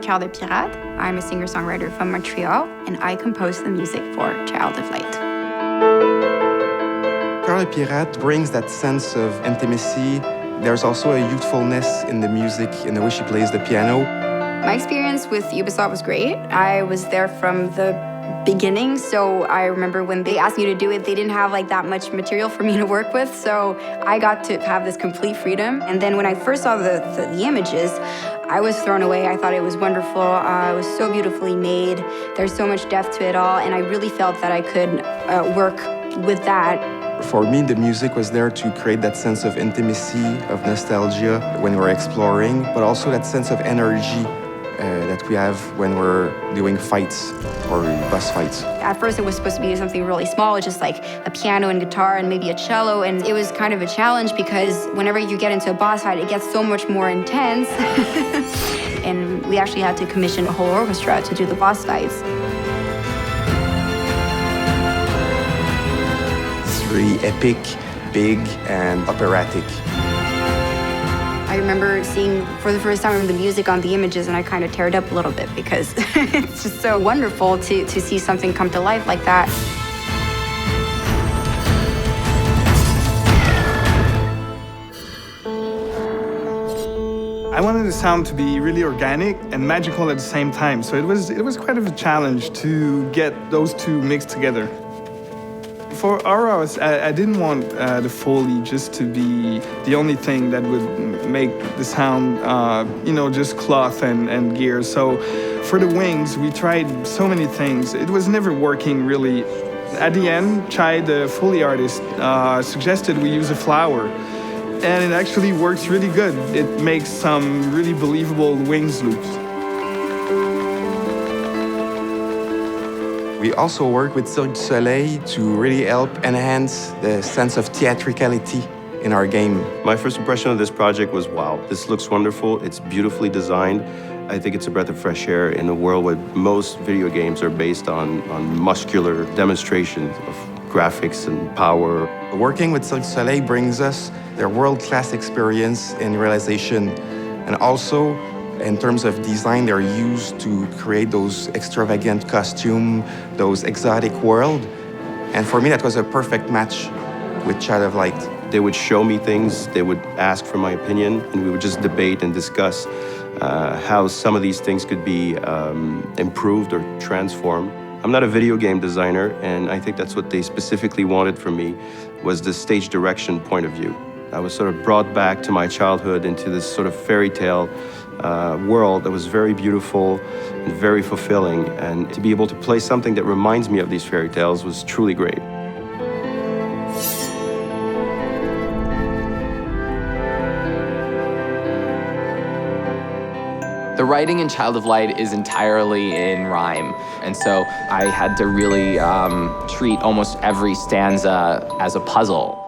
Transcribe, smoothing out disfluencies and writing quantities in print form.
Coeur de Pirate. I'm a singer-songwriter from Montreal, and I composed the music for Child of Light. Coeur de Pirate brings that sense of intimacy. There's also a youthfulness in the music, in the way she plays the piano. My experience with Ubisoft was great. I was there from the beginning, so I remember when they asked me to do it, they didn't have like that much material for me to work with, so I got to have this complete freedom. And then when I first saw the images, I was thrown away. I thought it was wonderful. It was so beautifully made. There's so much depth to it all, and I really felt that I could work with that. For me, the music was there to create that sense of intimacy, of nostalgia when we're exploring, but also that sense of energy that we have when we're doing fights or boss fights. At first it was supposed to be something really small, just like a piano and guitar and maybe a cello, and it was kind of a challenge because whenever you get into a boss fight, it gets so much more intense. And we actually had to commission a whole orchestra to do the boss fights. It's really epic, big, and operatic. I remember seeing for the first time the music on the images, and I kind of teared up a little bit because it's just so wonderful to see something come to life like that. I wanted the sound to be really organic and magical at the same time, so it was quite of a challenge to get those two mixed together. For Aura, I didn't want the Foley just to be the only thing that would make the sound, just cloth and gear. So for the wings, we tried so many things. It was never working really. At the end, Chai, the Foley artist, suggested we use a flower. And it actually works really good. It makes some really believable wings loops. We also work with Cirque du Soleil to really help enhance the sense of theatricality in our game. My first impression of this project was, wow, this looks wonderful, it's beautifully designed. I think it's a breath of fresh air in a world where most video games are based on muscular demonstrations of graphics and power. Working with Cirque du Soleil brings us their world-class experience in realization, and also in terms of design, they're used to create those extravagant costumes, those exotic world. And for me, that was a perfect match with Child of Light. They would show me things, they would ask for my opinion, and we would just debate and discuss how some of these things could be improved or transformed. I'm not a video game designer, and I think that's what they specifically wanted from me, was the stage direction point of view. I was sort of brought back to my childhood into this sort of fairy tale world that was very beautiful and very fulfilling, and to be able to play something that reminds me of these fairy tales was truly great. The writing in Child of Light is entirely in rhyme, and so I had to really treat almost every stanza as a puzzle.